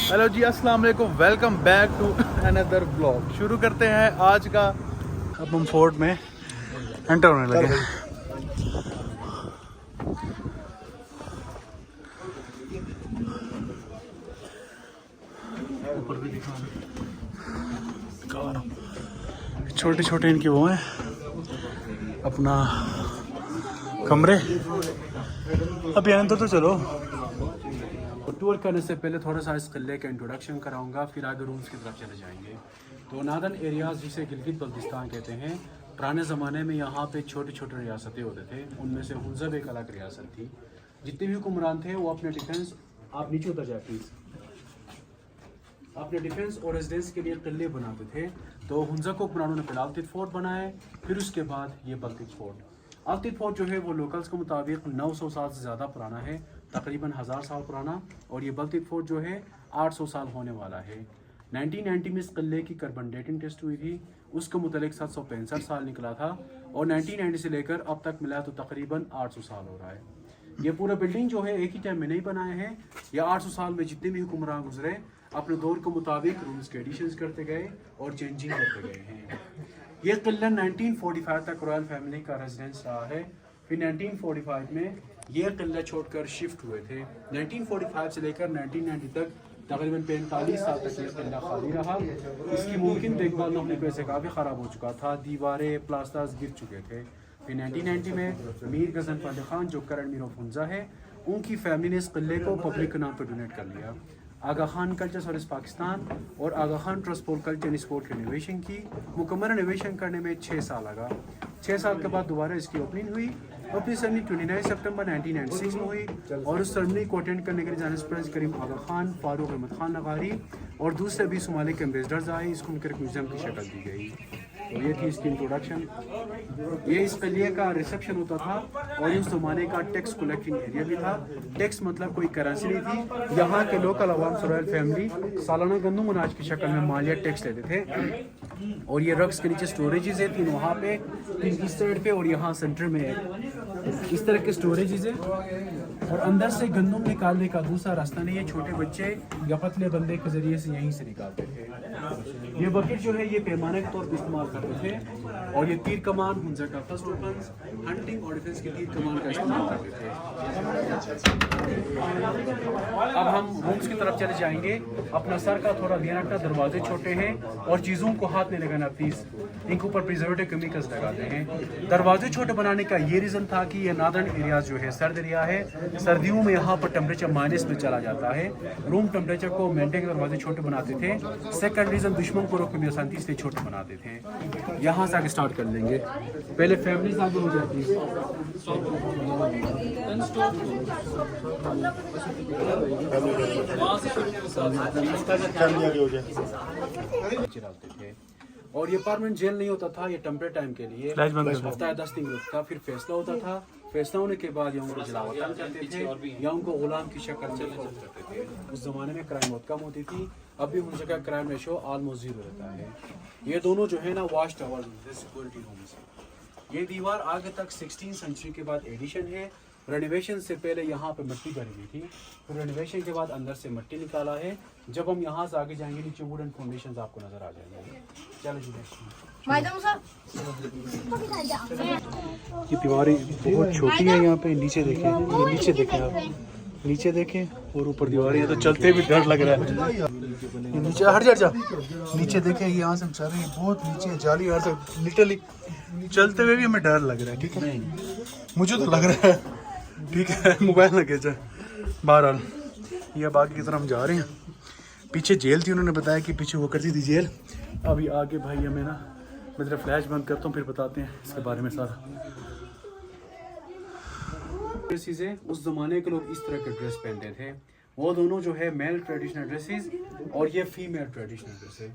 Hello जी, अस्सलाम वालेकुम, welcome back to another blog. शुरू करते हैं आज का। अब हम फोर्ट में एंटर होने लगे हैं। ऊपर भी दिखा छोटे छोटे इनके वो हैं अपना कमरे। अभी अंदर तो चलो। टूर करने से पहले थोड़ा सा इस किले का इंट्रोडक्शन कराऊंगा, फिर आगे रूम्स की तरफ चले जाएंगे। तो नादन एरियाज जिसे गिलगित बल्तिस्तान कहते हैं, पुराने ज़माने में यहाँ पे छोटे छोटे रियासतें होते थे। उनमें से हुंज़ब एक अलग रियासत थी। जितने भी हुक्मरान थे वो अपने डिफेंस, आप नीचे उतर जाए प्लीज़, अपने डिफेंस और रेजिडेंस के लिए किले बनाते थे। तो हुंज़ब को हुक्मरानों ने पहले अल्तिफ फोर्ट बनाए, फिर उसके बाद ये बल्तिस फोर्ट। अल्तिफ फोर्ट जो है वो लोकल्स के मुताबिक 900 साल से ज़्यादा पुराना है, तकरीबन 1000 साल पुराना। और ये बल्तिस फोर्ट जो है 800 साल होने वाला है। 1990 में इस किले की कार्बन डेटिंग टेस्ट हुई थी, उसके मुताबिक 765 साल निकला था। और 1990 से लेकर अब तक मिला तो तकरीबन 800 साल हो रहा है। ये पूरा बिल्डिंग जो है एक ही टाइम में नहीं बनाए हैं। ये 800 साल में जितने भी हुक्मरान गुजरे अपने दौर के मुताबिक रूम्स के एडिशंस करते गए और चेंजिंग करते गए हैं। ये किला 1945 तक रॉयल फैमिली का रेजिडेंस रहा है। फिर 1945 में ये किला छोड़कर शिफ्ट हुए थे। 1945 से लेकर 1990 तक तकरीबन 45 साल तक ये किला खाली रहा। इसकी मुमकिन देखभाल न होने की वजह से काफ़ी ख़राब हो चुका था, दीवारें प्लास्टर्स गिर चुके थे। फिर 1990 में मीर गजनफर खान जो करंट मीर ऑफ हुंज़ा है, उनकी फैमिली ने इस किले को पब्लिक के नाम पर डोनेट कर लिया। आगा खान कल्चर सर्विस पाकिस्तान और Aga Khan trust for culture and sport की रिनोवेशन की। मुकम्मल रिनोवेशन करने में 6 साल लगा। 6 साल के बाद दोबारा इसकी ओपनिंग हुई। ओपनिंग सेरेमनी 29 सितंबर 1996 में हुई और उस सेरेमनी को अटेंड करने के लिए जानिब प्रेस करीम आगा खान, फारूक अहमद खान नगारी और दूसरे भी सोमालिक एम्बेसडर्स आए। इसको उनके म्यूजियम की शक्ल दी गई। तो ये थी इसकी इंट्रोडक्शन। ये इस किले का रिसेप्शन होता था और इस ज़माने का टैक्स कलेक्टिंग एरिया भी था। टैक्स मतलब कोई करेंसी नहीं थी। यहाँ के लोकल अवाम रॉयल फैमिली सालाना गंदम अनाज की शक्ल में मालिया टैक्स लेते थे। और ये रक्स के नीचे स्टोरेजेस है, 3 वहाँ पे, 3 इस साइड पे और यहाँ सेंटर में है। इस तरह के स्टोरेजेस है और अंदर से गंदम निकालने का दूसरा रास्ता नहीं है। छोटे बच्चे या पतले बंदे के जरिए से यहीं से निकालते थे। ये बकेट जो है ये पैमाने के तौर पर इस्तेमाल करते थे। और ये तीर कमान हुंज़ा का फर्स्ट वेपन्स, हंटिंग और डिफेंस की तीर कमान का इस्तेमाल करते थे। अब हम रूम्स की तरफ चले जाएंगे। अपना सर का थोड़ा ध्यान रखना, दरवाजे छोटे हैं और चीज़ों को हाथ नहीं लगाना प्लीज़, इनके ऊपर प्रिजर्वेटिव केमिकल्स लगाते हैं। दरवाजे छोटे बनाने का ये रीज़न था कि ये नादर्न एरिया जो है सर्द एरिया है। सर्दियों में यहाँ पर टेम्परेचर माइनस में चला जाता है। रूम टेम्परेचर को मेंटेन दरवाजे छोटे बनाते थे। सेकंड रीज़न दुश्मन को रोकने में आसानी से छोटे बनाते थे। यहाँ से आगे स्टार्ट कर लेंगे। पहले फैमिलीज आगे हो जाती है। और ये परमानेंट जेल नहीं होता था, ये टेम्परेरी टाइम के लिए हफ्ता 10 दिन लगता था। फिर फैसला होता था। फैसला होने के बाद या उनको जलावतन करते थे या उनको गुलाम की शक्ल में करते थे। उस जमाने में क्राइम बहुत कम होती थी। अभी उन जगह क्राइम रेशो ऑलमोस्ट 0 रहता है। ये दोनों जो है ना वॉच टावर सिक्योरिटी रूम्स है। ये दीवार आगे तक 16वीं सेंचुरी के बाद एडिशन है। रेनोवेशन से पहले यहाँ पे मिट्टी भरी हुई थी, फिर रेनोवेशन के बाद अंदर से मिट्टी निकाला है। जब हम यहाँ से आगे जाएंगे नीचे वुडन फाउंडेशन आपको नजर आ जाएंगे। चलो जी, ये दीवारें बहुत छोटी है। यहाँ पे नीचे देखें, ये नीचे देखें, आप नीचे देखें और ऊपर दीवारें हैं तो चलते भी डर लग रहा है। ये नीचे हट जा, नीचे देखें, यहाँ से हम चल रहे हैं, बहुत नीचे जाली, यहाँ से लिटरली चलते हुए भी हमें डर लग रहा है। ठीक है, मुझे तो लग रहा है। ठीक है, मोबाइल लगे जा। बहरहाल ये अब आगे की तरफ हम जा रहे हैं। पीछे जेल थी, उन्होंने बताया कि पीछे वो करती थी जेल। अभी आगे भाई हमें ना, मैं तेरा फ्लैश बंद करता हूँ फिर बताते हैं इसके बारे में सारा। चीज़ें उस ज़माने के लोग इस तरह के ड्रेस पहनते थे। वो दोनों जो है मेल ट्रेडिशनल ड्रेसेस और ये फीमेल ट्रेडिशनल ड्रेस है।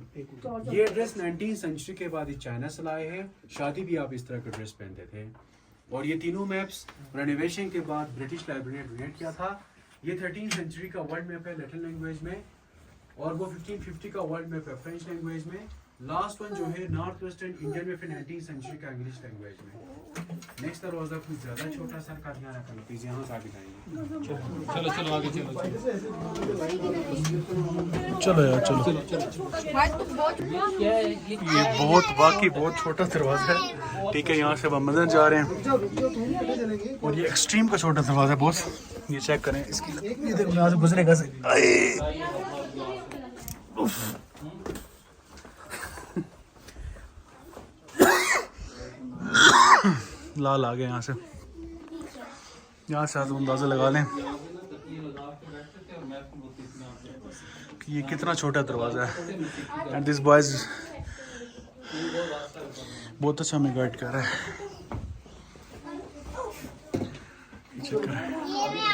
ये ड्रेस 19वीं सेंचुरी के बाद चाइना से लाए हैं। शादी भी आप इस तरह के ड्रेस पहनते थे। और ये तीनों मैप्स रेनोवेशन के बाद ब्रिटिश लाइब्रेरी ने डोनेट किया था। ये 13वीं सेंचुरी का वर्ल्ड मैप है लैटिन लैंग्वेज में और वो 1550 का वर्ल्ड मैप है फ्रेंच लैंग्वेज में। लास्ट वन जो है नॉर्थ वेस्टर्न इंडियन में फिर 19वीं सेंचुरी का इंग्लिश लैंग्वेज में। नेक्स्ट दरवाजा कुछ ज़्यादा छोटा सर का ध्यान रखना प्लीज़, यहाँ से आगे जाएंगे। चलो चलो आगे चलो। चलो यार चलो। ये बहुत छोटा दरवाज़ा है, ठीक है। यहाँ से हम अंदर जा रहे हैं और ये एक्सट्रीम का छोटा दरवाज़ा है बॉस। ये चेक करें इसकी, ये देखो यहाँ से गुजरेगा से लाल आ गया यहाँ से आप अंदाज़ा लगा लें कि ये कितना छोटा दरवाज़ा है। एंड दिस बॉयज़ बहुत अच्छा हमें गाइड कर रहा है।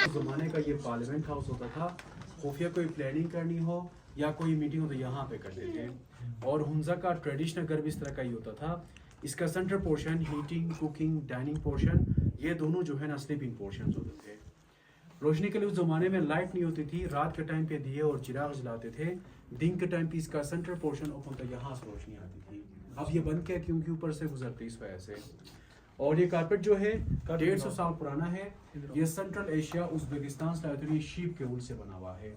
ज़माने का ये पार्लियामेंट हाउस होता था, खुफिया कोई प्लानिंग करनी हो या कोई मीटिंग हो तो यहाँ पे कर देते। और हुंजा का ट्रेडिशनल घर भी इस तरह का ही होता था। इसका centre portion heating, cooking, dining portion, ये दोनों जो है ना स्लीपिंग पोर्शन होते थे। रोशनी के लिए उस ज़माने में लाइट नहीं होती थी, रात के टाइम पे दिए और चिराग जलाते थे। दिन के टाइम पे इसका सेंटर पोर्शन ओपन था, यहाँ से रोशनी आती थी। अब ये बंद किया क्योंकि ऊपर से गुजरती इस वजह से। और ये कारपेट जो है 150 साल पुराना है। ये सेंट्रल एशिया उज़्बेकिस्तान से आया था, ये शीप के ऊन से बना हुआ है।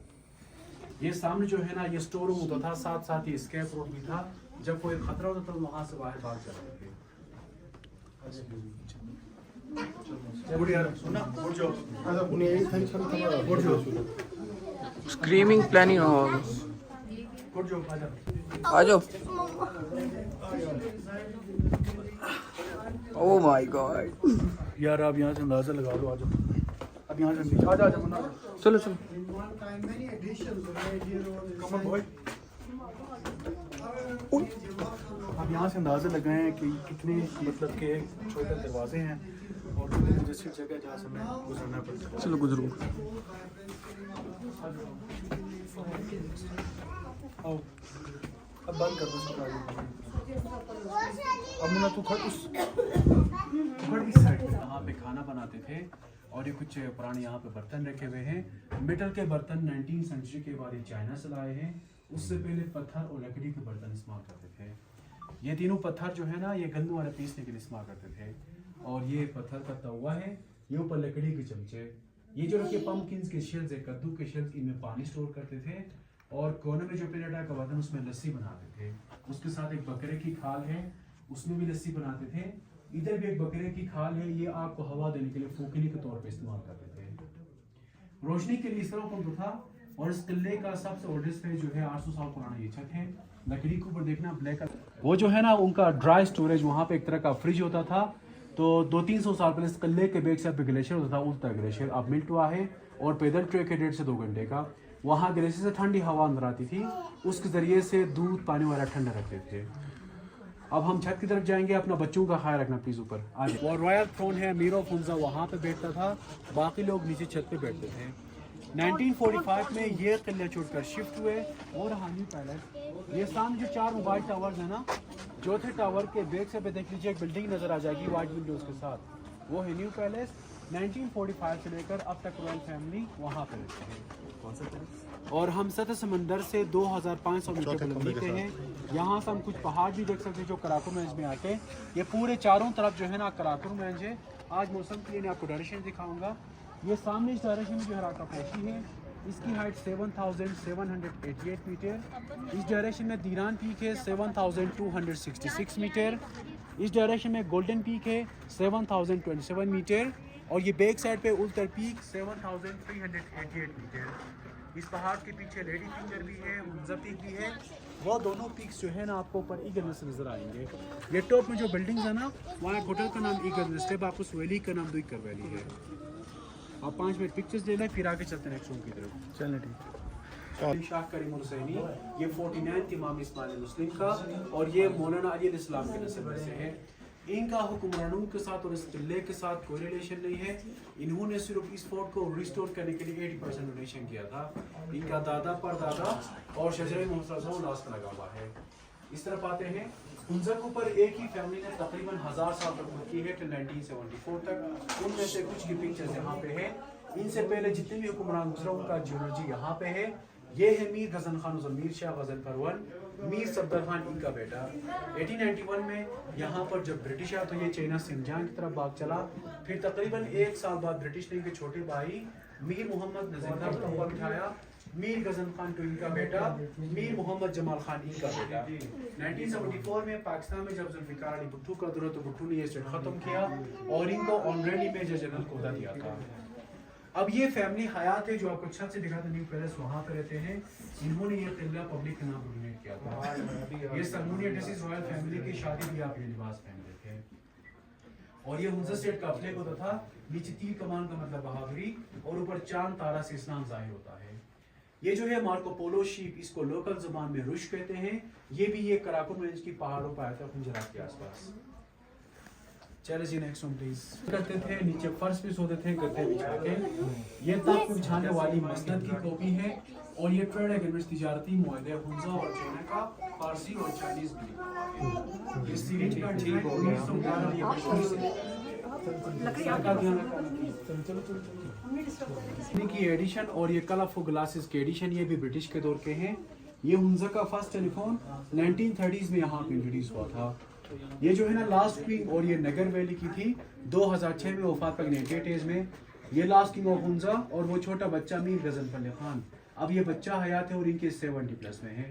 ये सामने जो है ना ये स्टोर रूम होता था, साथ साथ ये स्केप रोड भी था। जब कोई खतरा होता था तो वहाँ से बाहर भाग जाते थे। स्क्रीमिंग प्लानिंग हो आ जाओ। ओह माय गॉड यार आप यहाँ से अंदाजा लगा लो। आ जाओ अब यहाँ से आ जाओ। चलो चलो। अब यहाँ से अंदाजा लगाएं कि कितने मतलब के छोटे दरवाजे हैं और कितनी मुझे जगह जहाँ से मैं गुजरना पड़ता है। चलो गुजरो। आओ अब बंद कर दो। अब मुन्ना तू खड़ इस साइड पे यहाँ पे खाना बनाते थे। और ये कुछ पुराने यहाँ पे बर्तन रखे हुए हैं। मेटल के बर्तन 19वीं सेंचुरी के बाद ये चाइना से लाए हैं। उससे पहले पत्थर और लकड़ी के बर्तन इस्तेमाल करते थे। ये तीनों पत्थर जो है ना ये गंदम वाला पीसने के लिए इस्तेमाल करते थे। और ये पत्थर का तवा है, ये ऊपर लकड़ी के चमचे। ये जो रखे पम्पकिन्स के शेल्स है, कद्दू के शेल्स, इनमें पानी स्टोर करते थे। और कोने में जो पेलेटा का बर्तन उसमें लस्सी बनाते थे। उसके साथ एक बकरे की खाल है, उसमें भी लस्सी बनाते थे। इधर भी एक बकरे की खाल है, ये आग को हवा देने के लिए फूकने के तौर पे इस्तेमाल करते थे। रोशनी के लिए इस तरह पंप था। और इस किले का सबसे ओल्डेस्ट है जो है 800 साल पुराना ये छत है। लकड़ी के ऊपर देखना ब्लैक, वो जो है ना उनका ड्राई स्टोरेज, वहाँ पे एक तरह का फ्रिज होता था। तो 200-300 साल पहले इस किले के बैक साइड पे ग्लेशियर होता था, उल्टा ग्लेशियर अब मिल्ट हुआ है। और पैदल ट्रैक है 1.5 से 2 घंटे का। वहाँ ग्लेशियर से ठंडी हवा अंदर आती थी, उसके जरिए से दूध पानी वाला ठंडा रखते थे। अब हम छत की तरफ जाएंगे, अपना बच्चों का ख्याल रखना प्लीज ऊपर आज। वो रॉयल थ्रोन है, अमीर ऑफ हुंजा वहाँ पे बैठता था, बाकी लोग नीचे छत पे बैठते थे। 1945 में ये किले छोड़कर शिफ्ट हुए। और हानी पैलेस, ये सामने जो 4 मोबाइल टावर्स है ना, चौथे टावर के बैक से पे देख लीजिए एक बिल्डिंग नजर आ जाएगी वाइट विंडोज के साथ, वो है न्यू पैलेस। 1945 से लेकर अब तक रॉयल फैमिली वहाँ पे रहते हैं। और हम सतह समंदर से 2500 मीटर बुलंदी पे हैं। यहाँ से हम कुछ पहाड़ भी देख सकते हैं जो कराकुम रेंज में आते हैं। ये पूरे चारों तरफ जो है ना कराकुम रेंज है। आज मौसम के लिए मैं आपको डायरेक्शन दिखाऊंगा। ये सामने इस डायरेक्शन में जो है राका पोशी है, इसकी हाइट 7788 मीटर। इस डायरेक्शन में दीरान पीक है 7266 मीटर। इस डायरेक्शन में गोल्डन पीक है 7027 मीटर। और ये बैक साइड पे उल्टर पीक 7388 मीटर। इस पहाड़ के पीछे लेडी फिंगर भी है, मुंजा पीक भी है। वो दोनों पीक्स जो है ना आपको ऊपर ईगल नेस्ट नजर आएंगे। ये टॉप में जो बिल्डिंग्स है ना, वहाँ एक होटल का नाम ईगल नेस्ट है, बाकुस वैली का नाम दुईकर वैली है। आप 5 मिनट पिक्चर्स ले लें, फिर आगे चलते हैं नेक्स्ट रूम की तरफ। चलें ठीक। शाह करीम हुसैनी, ये 49th इमाम इस्माइल मुस्लिम का, और ये मौलाना अली अलैहिस्सलाम के नस्ल में से है। इनका हुक्मरानों के साथ और इस किले के साथ कोई रिलेशन नहीं है। इन्होंने सिर्फ इस फोर्ट को रिस्टोर करने के लिए 80% डोनेशन किया था। इनका दादा परदादा और शजरे मोहम्मद लास्ट लगा हुआ है। इस तरफ आते हैं, हुंजा के ऊपर एक ही फैमिली ने तकरीबन 1000 साल तक की है, 1974 तक। उनमें से कुछ की पिक्चर्स यहाँ पे है। इनसे पहले जितने भी हुक्मरान गुजरे उनका जियोलॉजी यहाँ पे है। ये है मीर गजन खान मीर शाह गजन परवन, मीर सफदर खान इनका बेटा। 1891 में यहाँ पर जब ब्रिटिश आया तो ये चाइना सिंजान की तरफ भाग चला। फिर तकरीबन 1 साल बाद ब्रिटिश ने इनके छोटे भाई मीर मोहम्मद नजीर खान को बिठाया। मीर गजन खान टू इनका बेटा, मीर मोहम्मद जमाल खान इनका बेटा। 1974 में पाकिस्तान में जब जुल्फिकार अली भुट्टो का दौर, तो भुट्टो ने ये स्टेट खत्म किया और इनको ऑनरेडी मेजर जनरल का ओहदा दिया था। अब ये फैमिली हयात है जो आपको छत से दिखाते न्यू पैलेस, वहाँ पे रहते हैं। इन्होंने ये किला पब्लिक के नाम डोनेट किया था। ये सलमोनिया डिसीज रॉयल फैमिली की शादी भी आप ये लिबास पहनते थे। और ये हुंजा स्टेट का फ्लैग होता था, नीचे तीर कमान का मतलब बहादुरी और ऊपर चांद तारा से इस्लाम जाहिर होता है। ये जो है मार्को पोलो शीप, इसको लोकल जुबान में रुश कहते हैं। ये भी ये कराकुम रेंज की पहाड़ों पर आया था, गुजरात के आसपास। चलो जी नेक्स्ट वन प्लीज। करते थे नीचे फर्श पे सोते थे गद्दे बिछा के। ये तख्त बिछाने वाली मसनद की कॉपी है और ये ट्रेड एग्रीमेंट तिजारती मुआहदे हुंजा और चाइना का फारसी और चाइनीज में लिखा हुआ है। ये सीरीज का ठीक हो गया। 1911 ये की एडिशन और ये कलरफुल ग्लासेस के एडिशन, ये भी ब्रिटिश के दौर के हैं। ये हुंजा का फर्स्ट टेलीफोन 1930s में यहाँ पे इंट्रोड्यूस हुआ था। ये जो है ना लास्ट किंग और ये नगर वैली की थी, 2006 में वफात पाई 98 एज में। ये लास्ट किंग ऑफ हुंजा और वो छोटा बच्चा मीर गजन फल्ले खान, अब ये बच्चा हयात है और इनके 70 प्लस में है।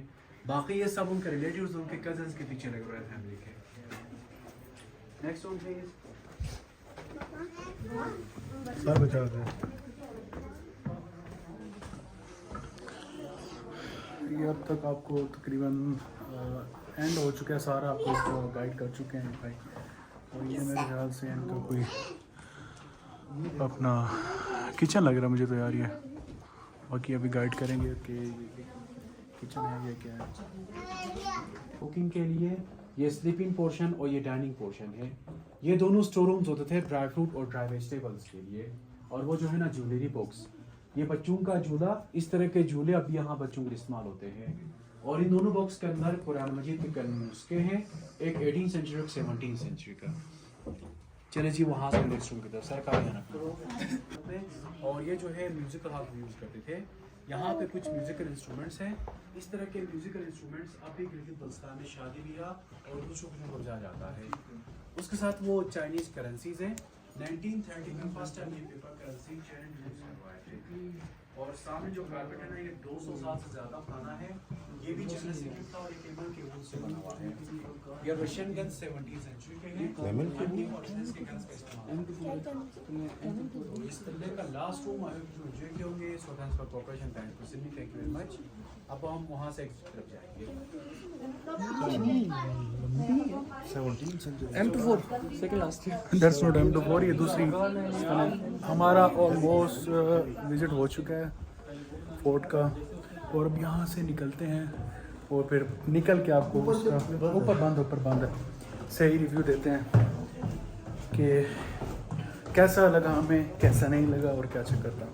बाकी ये सब उनके रिलेटिव्स, उनके कजन्स के पीछे लगे हुए फैमिली के। Next one please. सर बचा दे। ये अब तक आपको तकरीबन एंड हो चुका है सारा, आपको इसको गाइड कर चुके हैं भाई। और ये मेरे ख्याल से इनका कोई अपना किचन लग रहा है मुझे तो यार। ये बाकी अभी गाइड करेंगे कि किचन है या क्या है। कुकिंग के लिए ये स्लीपिंग पोर्शन और ये डाइनिंग पोर्शन है। ये दोनों स्टोर रूम्स होते थे ड्राई फ्रूट और ड्राई वेजिटेबल्स के लिए। और वो जो है ना ज्वेलरी बॉक्स, ये बच्चों का झूला, इस तरह के झूले अब यहाँ बच्चों के इस्तेमाल होते हैं। और इन दोनों बॉक्स के अंदर कुरान मजीद के कई नुस्खे हैं, एक 18th सेंचुरी और 17th सेंचुरी का। चले जी वहाँ से नेक्स्ट रूम की तरफ सर का ध्यान। और ये जो है म्यूजिकल हॉल यूज़ करते थे। यहाँ पे कुछ म्यूजिकल इंस्ट्रूमेंट्स हैं। इस तरह के म्यूजिकल इंस्ट्रूमेंट्स अभी गिलगित बल्तिस्तान में शादी ब्याह और दूसरों को बजाया जाता है। उसके साथ वो चाइनीज़ करेंसीज हैं। 1930 में फर्स्ट टाइम ये पेपर करेंसी चाइना यूज़ करवाए थे। और सामने जो कारपेट है ना, ये 200 साल से ज़्यादा पुराना है। ये भी चाइना से था और ये टेबल के वुड से बना हुआ है। ये रशियन गन 17th सेंचुरी के हैं। ऑर्डिनेंस के गन्स का इस्तेमाल। इस तरह का last room I hope you enjoy होंगे। So thanks for cooperation, thanks for listening, thank you very much. अब हम वहाँ से एग्जिट तरफ जाएंगे। M24 second last year. That's not M24, ये दूसरी। हमारा ऑलमोस्ट विजिट हो चुका है फोर्ट का। और अब यहाँ से निकलते हैं और फिर निकल के आपको उसका ऊपर बंद सही रिव्यू देते हैं कि कैसा लगा हमें, कैसा नहीं लगा और क्या चक्कर था।